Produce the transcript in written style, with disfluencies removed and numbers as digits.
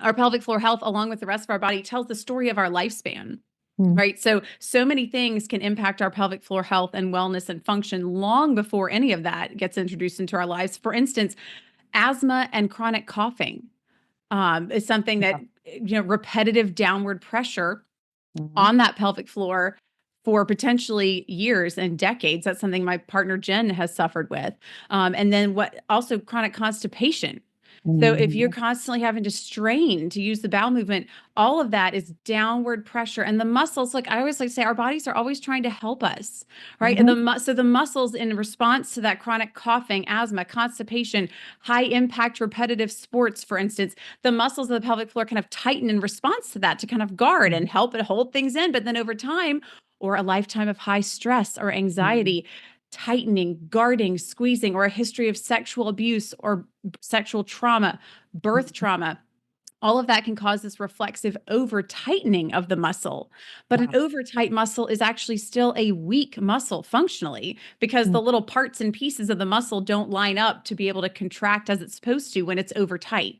our pelvic floor health, along with the rest of our body, tells the story of our lifespan. Mm. Right. So many things can impact our pelvic floor health and wellness and function long before any of that gets introduced into our lives. For instance, asthma and chronic coughing is something that, repetitive downward pressure Mhm. on that pelvic floor for potentially years and decades. That's something my partner Jenn has suffered with. And then what also chronic constipation. So if you're Mhm. constantly having to strain to use the bowel movement, all of that is downward pressure. And the muscles, like I always like to say, our bodies are always trying to help us, right? And Mhm. so the muscles, in response to that chronic coughing, asthma, constipation, high impact repetitive sports, for instance, the muscles of the pelvic floor kind of tighten in response to that to kind of guard and help it hold things in. But then over time, or a lifetime of high stress or Mhm. anxiety, tightening, guarding, squeezing, or a history of sexual abuse or sexual trauma, birth Mhm. trauma, all of that can cause this reflexive over tightening of the muscle. But an Wow. over tight muscle is actually still a weak muscle functionally, because Mm. the little parts and pieces of the muscle don't line up to be able to contract as it's supposed to when it's over tight.